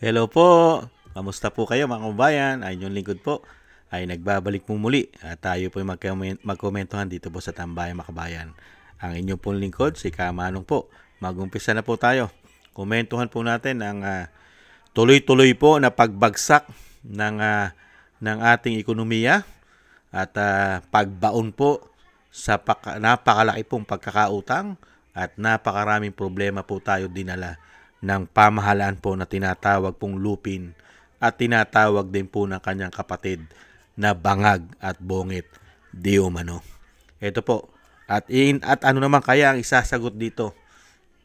Hello po! Kamusta po kayo mga kababayan? Ay yung lingkod po ay nagbabalik po muli at tayo po magkomentuhan dito po sa Tambayang Makabayan. Ang inyong pong lingkod, si Kamanong po. Magumpisa na po tayo. Komentuhan po natin ang tuloy-tuloy po na pagbagsak ng ating ekonomiya at pagbaon po sa napakalaki pong pagkakautang at napakaraming problema po tayo dinala ng pamahalaan po na tinatawag pong lupin at tinatawag din po ng kanyang kapatid na bangag at bongit di umano. Ito po. At ano naman kaya ang isasagot dito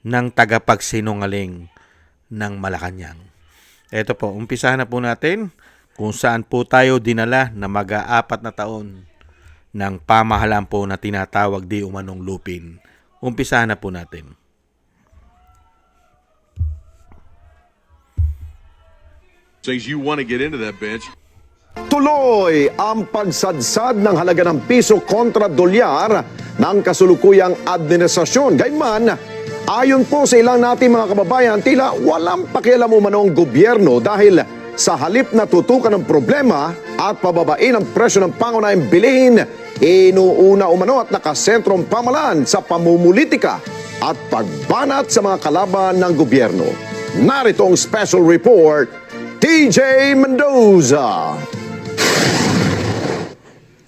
ng tagapagsinungaling ng Malacanang? Ito po, umpisahan na po natin kung saan po tayo dinala na mag-aapat na taon ng pamahalaan po na tinatawag di umanong lupin. Umpisahan na po natin. Says you want to get into that bench. Tuloy ang pagsadsad ng halaga ng piso kontra dolyar ng kasulukuyang administrasyon. Gayunman, ayon po sa ilang nating mga kababayan, tila walang pakialam umano ang gobyerno dahil sa halip na tutukan ng problema at pababain ang presyo ng pangunahing bilihin, inuuna umano at nakasentro ang pamahalaan sa pamumulitika at pagbanat sa mga kalaban ng gobyerno. Narito ang special report, TJ Mendoza.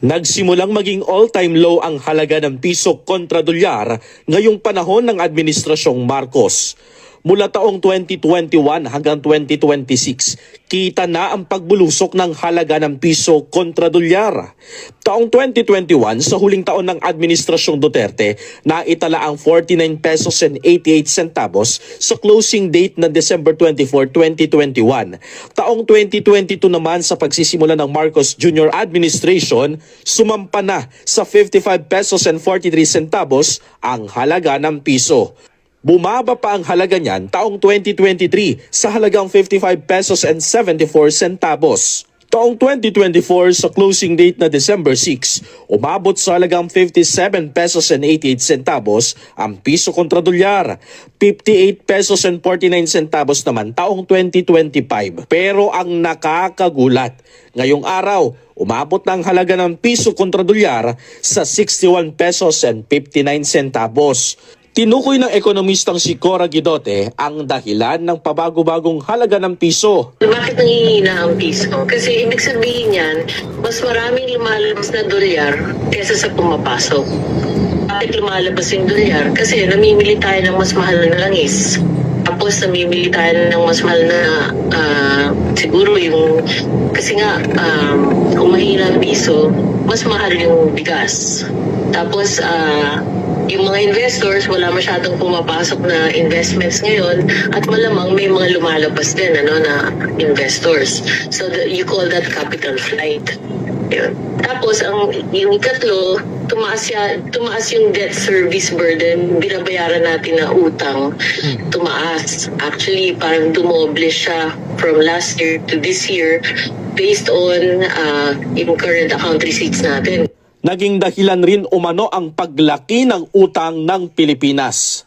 Nagsimulang maging all-time low ang halaga ng piso kontra dolyar ngayong panahon ng Administrasyong Marcos. Mula taong 2021 hanggang 2026, kita na ang pagbulusok ng halaga ng piso kontra dolyar. Taong 2021, sa huling taon ng Administrasyong Duterte, naitala ang 49 pesos and 88 centavos sa closing date na December 24, 2021. Taong 2022 naman sa pagsisimula ng Marcos Jr. Administration, sumampa na sa 55 pesos and 43 centavos ang halaga ng piso. Bumaba pa ang halaga niyan taong 2023 sa halagang 55 pesos and 74 centavos. Taong 2024 sa closing date na December 6, umabot sa halagang 57 pesos and 88 centavos ang piso kontra dolyar. 58 pesos and 49 centavos naman taong 2025. Pero ang nakakagulat, ngayong araw, umabot na ang halaga ng piso kontra dolyar sa 61 pesos and 59 centavos. Tinukoy ng ekonomistang si Cora Guidote ang dahilan ng pabago-bagong halaga ng piso. Bakit nangihina ang piso? Kasi ibig sabihin yan, mas maraming lumalabas na dolyar kesa sa pumapasok. Bakit lumalabas yung dolyar? Kasi namimili tayo ng mas mahal na langis. Tapos namimili tayo ng mas mahal na siguro yung kasi nga kung mahina ang piso, mas mahal yung bigas. Tapos yung mga investors, wala masyadong pumapasok na investments ngayon at malamang may mga lumalabas din na investors. So you call that capital flight. Yun. Tapos yung ikatlo, tumaas yung debt service burden, binabayaran natin na utang, tumaas. Actually, parang dumoble siya from last year to this year based on yung current account receipts natin. Naging dahilan rin umano ang paglaki ng utang ng Pilipinas.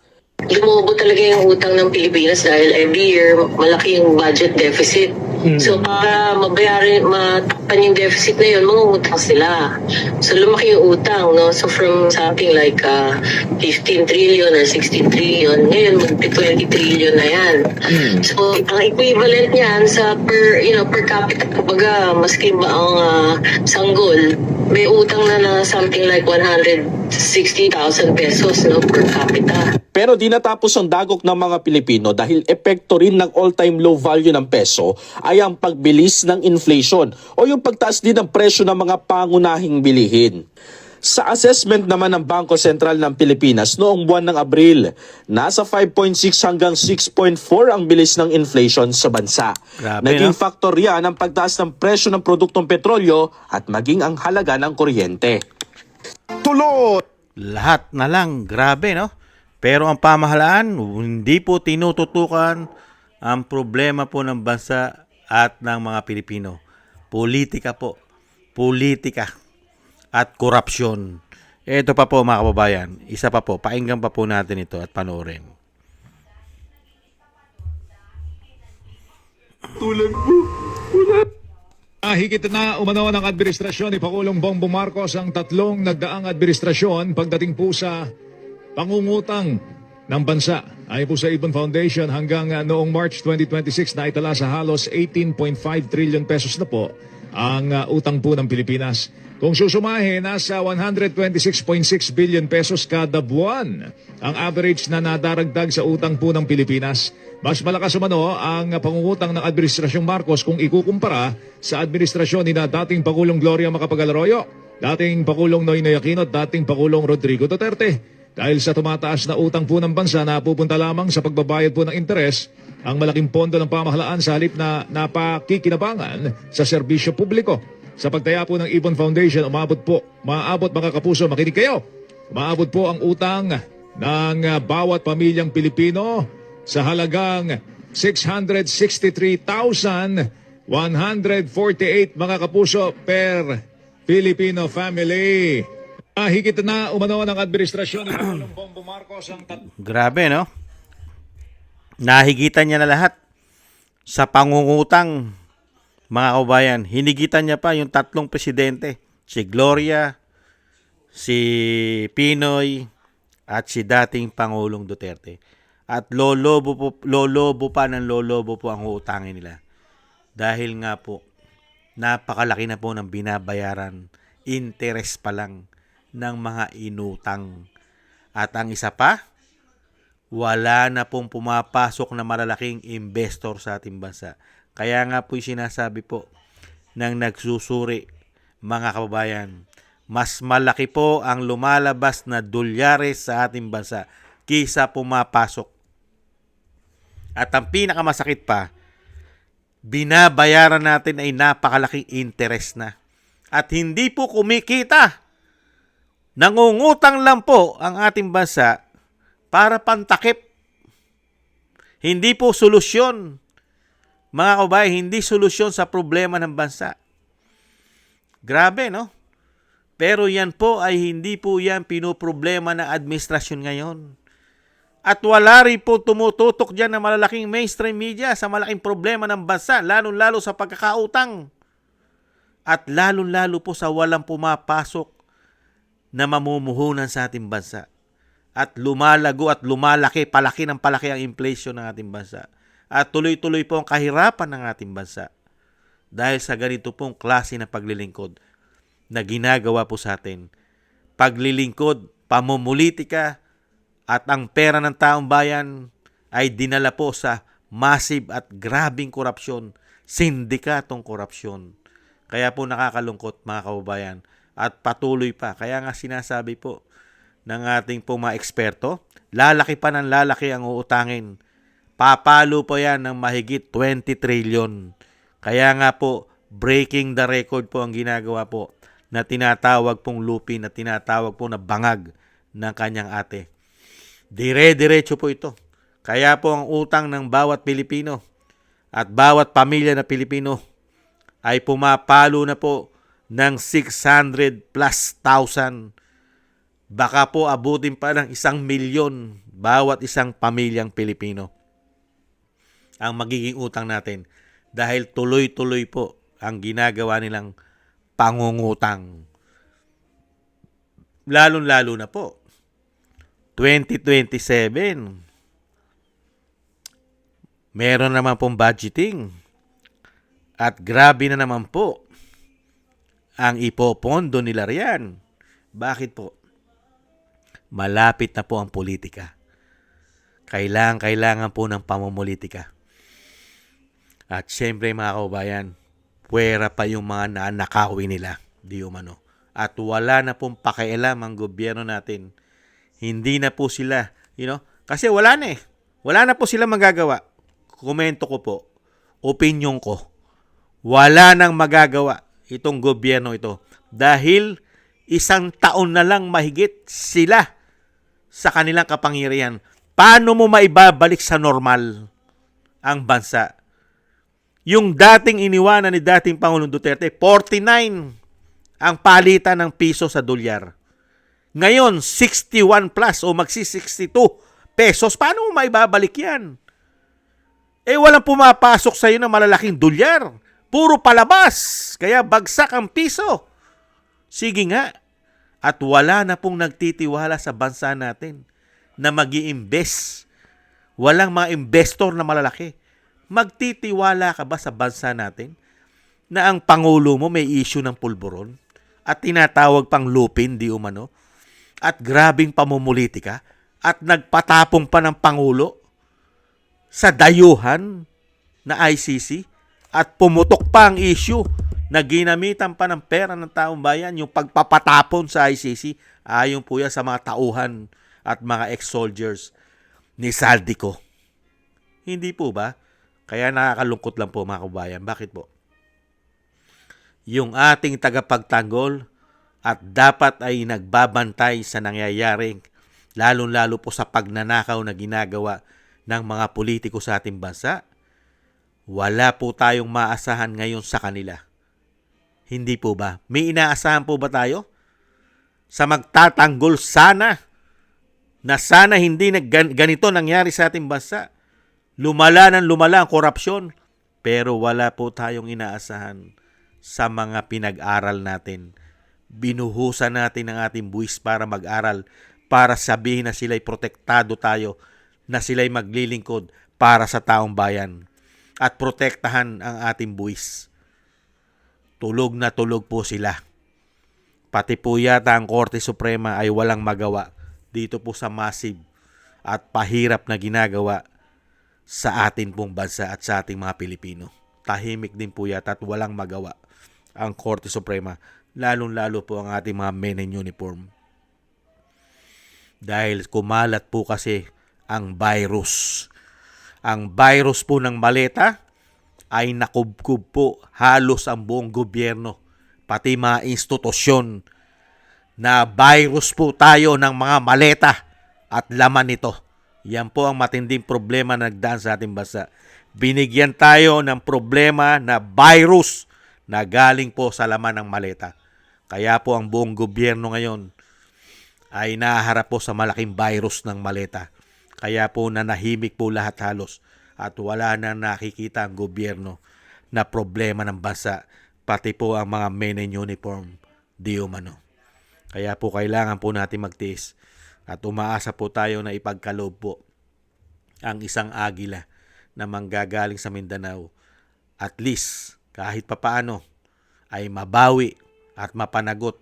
Lumobo talaga yung utang ng Pilipinas dahil every year malaki yung budget deficit. So para matakpan yung deficit na yun, mangungutang sila. So lumaki yung utang, no? So from something like 15 trillion or 16 trillion, ngayon magti 20 trillion na yan. So ang equivalent niyan sa per capita, kumbaga maski ba ang sanggol, may utang na something like 160,000 pesos no, per capita. Pero di natapos ang dagok ng mga Pilipino dahil epekto rin ng all-time low value ng peso ay ang pagbilis ng inflation o yung pagtaas din ng presyo ng mga pangunahing bilihin. Sa assessment naman ng Bangko Sentral ng Pilipinas noong buwan ng Abril, nasa 5.6 hanggang 6.4 ang bilis ng inflation sa bansa. Grabe, Naging no? faktor yan ang pagtaas ng presyo ng produktong petrolyo at maging ang halaga ng kuryente. Tuloy Lahat na lang, grabe no? Pero ang pamahalaan, hindi po tinututukan ang problema po ng bansa at ng mga Pilipino. Politika po. Politika at korupsyon. Ito pa po mga kababayan, isa pa po, pakinggan pa po natin ito at panoorin. Higit na umano ng administrasyon ni Pangulong Bongbong Marcos ang tatlong nagdaang administrasyon pagdating po sa pangungutang ng bansa. Ayon po sa Ibon Foundation, hanggang noong March 2026 na itala sa halos 18.5 trillion pesos na po ang utang po ng Pilipinas. Kung susumahin, nasa 126.6 billion pesos kada buwan ang average na nadaragdag sa utang po ng Pilipinas. Mas malakas umano ang pangungutang ng Administrasyong Marcos kung ikukumpara sa administrasyon ni na dating Pangulong Gloria Macapagal-Arroyo, dating Pangulong Noynoy Aquino at dating Pangulong Rodrigo Duterte. Dahil sa tumataas na utang po ng bansa na pupunta lamang sa pagbabayad po ng interes, ang malaking pondo ng pamahalaan sa halip na napakikinabangan sa serbisyo publiko. Sa pagtaya po ng Ibon Foundation, maaabot mga kapuso, makinig kayo, umaabot po ang utang ng bawat pamilyang Pilipino sa halagang 663,148 mga kapuso per Filipino family. Higit na umano ng administrasyon ni Pangulong Bongbong Marcos ang Grabe, no? Nahigitan niya na lahat sa pangungutang, mga kabayan. Hinigitan niya pa yung tatlong presidente, si Gloria, si Pinoy, at si dating Pangulong Duterte. At lolobo pa ang utangin nila. Dahil nga po, napakalaki na po ng binabayaran, interest pa lang ng mga inutang. At ang isa pa, wala na pong pumapasok na malalaking investor sa ating bansa. Kaya nga po sinasabi po ng nagsusuri, mga kababayan, mas malaki po ang lumalabas na dolyares sa ating bansa kaysa pumapasok. At ang pinakamasakit pa, binabayaran natin ay napakalaking interest na. At hindi po kumikita. Nangungutang lang po ang ating bansa para pantakip. Hindi po solusyon. Mga kababayan, hindi solusyon sa problema ng bansa. Grabe, no? Pero yan po ay hindi po yan pinoproblema ng administrasyon ngayon. At wala rin po tumututok dyan ng malalaking mainstream media sa malaking problema ng bansa, lalong-lalo sa pagkakautang. At lalong-lalo po sa walang pumapasok na mamumuhunan sa ating bansa. At lumalago at lumalaki, palaki ng palaki ang inflation ng ating bansa. At tuloy-tuloy po ang kahirapan ng ating bansa. Dahil sa ganito pong klase ng paglilingkod na ginagawa po sa atin. Paglilingkod, pamumulitika, at ang pera ng taong bayan ay dinala po sa massive at grabing korupsyon, sindikatong korupsyon. Kaya po nakakalungkot, mga kababayan. At patuloy pa. Kaya nga sinasabi po ng ating po mga eksperto, lalaki pa ng lalaki ang uutangin. Papalo po yan ng mahigit 20 trillion. Kaya nga po, breaking the record po ang ginagawa po na tinatawag pong Lupin, na tinatawag po na bangag ng kanyang ate. Dire-diretso po ito. Kaya po ang utang ng bawat Pilipino at bawat pamilya na Pilipino ay pumapalo na po ng 600 plus thousand. Baka po abutin pa ng 1 milyon bawat isang pamilyang Pilipino ang magiging utang natin dahil tuloy-tuloy po ang ginagawa nilang pangungutang. Lalong-lalo na po 2027 meron naman pong budgeting at grabe na naman po ang ipopondo nila riyan. Bakit po? Malapit na po ang politika. Kailangan po ng pamumulitika. At syempre mga kababayan, puwera pa yung mga nanakawi nila, di umano. At wala na pong pakialam ang gobyerno natin. Hindi na po sila, kasi wala na eh. Wala na po sila magagawa. Komento ko po, opinion ko, wala nang magagawa itong gobyerno ito dahil 1 taon na lang mahigit sila sa kanilang kapangyarihan. Paano mo maibabalik sa normal ang bansa? Yung dating iniwanan ni dating Pangulong Duterte, 49 ang palitan ng piso sa dolyar. Ngayon, 61 plus o magsi-62 pesos. Paano mo maibabalik yan? Walang pumapasok sa iyo ng malalaking dolyar. Puro palabas. Kaya bagsak ang piso. Sige nga. At wala na pong nagtitiwala sa bansa natin na mag-i-invest. Walang mga investor na malalaki. Magtitiwala ka ba sa bansa natin na ang Pangulo mo may issue ng pulburon at tinatawag pang lupin, di umano, at grabing pamumulitika at nagpatapong pa ng Pangulo sa dayuhan na ICC at pumutok pa ang issue na ginamitan pa ng pera ng taong bayan, yung pagpapatapon sa ICC, ayon po yan sa mga tauhan at mga ex-soldiers ni Saldico. Hindi po ba? Kaya nakakalungkot lang po mga kabayan. Bakit po? Yung ating tagapagtanggol at dapat ay nagbabantay sa nangyayaring lalong-lalo po sa pagnanakaw na ginagawa ng mga politiko sa ating bansa, wala po tayong maasahan ngayon sa kanila. Hindi po ba? May inaasahan po ba tayo? Sa magtatanggol sana na sana hindi ganito nangyari sa ating bansa. Lumala ng lumala ang korupsyon, pero wala po tayong inaasahan sa mga pinag-aral natin. Binuhusan natin ang ating buwis para mag-aral, para sabihin na sila'y protektado tayo, na sila'y maglilingkod para sa taong bayan at protektahan ang ating buwis. Tulog na tulog po sila. Pati po yata ang Korte Suprema ay walang magawa dito po sa massive at pahirap na ginagawa sa atin pong bansa at sa ating mga Pilipino. Tahimik din po yata at walang magawa ang Korte Suprema, lalong-lalo po ang ating mga men in uniform. Dahil kumalat po kasi ang virus. Ang virus po ng maleta ay nakubkub po halos ang buong gobyerno, pati mga institusyon, na virus po tayo ng mga maleta at laman nito. Yan po ang matinding problema na nagdaan sa ating bansa. Binigyan tayo ng problema na virus na galing po sa laman ng maleta. Kaya po ang buong gobyerno ngayon ay naharap po sa malaking virus ng maleta. Kaya po nanahimik po lahat halos at wala na nakikita ang gobyerno na problema ng bansa, pati po ang mga men in uniform, di umano. Kaya po kailangan po natin magtiis at umaasa po tayo na ipagkaloob po ang isang agila na manggagaling sa Mindanao. At least kahit papaano ay mabawi at mapanagot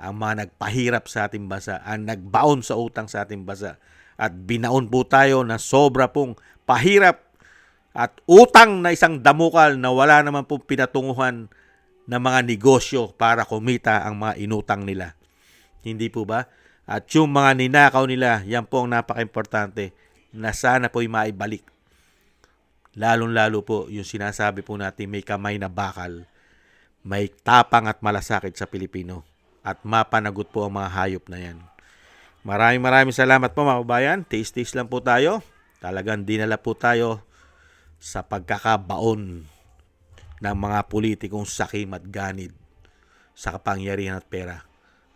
ang mga nagpahirap sa ating bansa, ang nagbaon sa utang sa ating bansa, at binaon po tayo na sobra pong pahirap at utang na isang damukal na wala naman pong pinatunguhan na mga negosyo para kumita ang mga inutang nila. Hindi po ba? At yung mga ninakaw nila, yan po ang napaka-importante na sana po'y maibalik. Lalong-lalo po yung sinasabi po natin may kamay na bakal, may tapang at malasakit sa Pilipino, at mapanagot po ang mga hayop na yan. Maraming salamat po mga kabayan. Tiis-tiis lang po tayo. Talagang dinala po tayo sa pagkakabaon ng mga politikong sakim at ganid sa kapangyarihan at pera.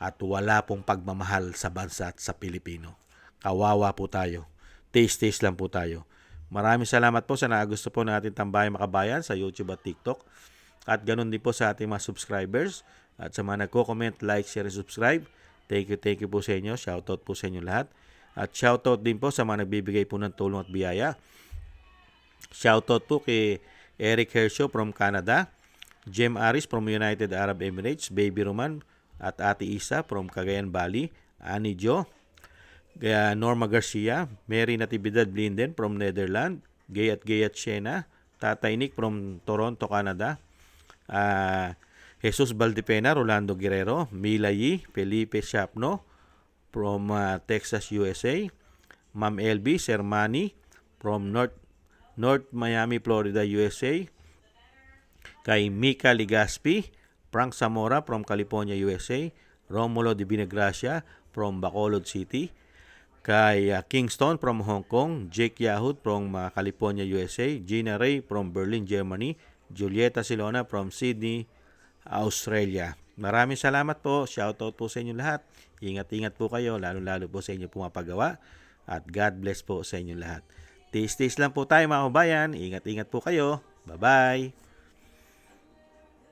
At wala pong pagmamahal sa bansa at sa Pilipino. Kawawa po tayo. Tiis-tiis lang po tayo. Maraming salamat po sa nagusto po natin Tambayang Makabayan sa YouTube at TikTok. At ganun din po sa ating mga subscribers. At sa mga nagko-comment, like, share, subscribe. Thank you po sa inyo. Shoutout po sa inyo lahat. At shoutout din po sa mga nagbibigay po ng tulong at biyaya. Shoutout po kay Eric Hershaw from Canada, Jem Aris from United Arab Emirates, Baby Roman at Ate Isa from Cagayan Valley, Annie Jo, Norma Garcia, Mary Natividad Blinden from Netherlands, Gayat Siena, Tatay Nick from Toronto, Canada, Jesus Valdepena, Rolando Guerrero, Mila Yi, Felipe Shapno from Texas, USA, Ma'am LB Sermani from North Miami, Florida, USA, kay Mika Ligaspi, Frank Zamora from California, USA, Romulo de Vinagracia from Bacolod City, kay Kingston from Hong Kong, Jake Yahud from California, USA, Gina Ray from Berlin, Germany, Julieta Silona from Sydney, Australia. Maraming salamat po. Shoutout po sa inyo lahat. Ingat-ingat po kayo, lalo-lalo po sa inyo pumapagawa. At God bless po sa inyo lahat. Tiis-tiis lang po tayo mga kababayan. Ingat-ingat po kayo. Bye-bye.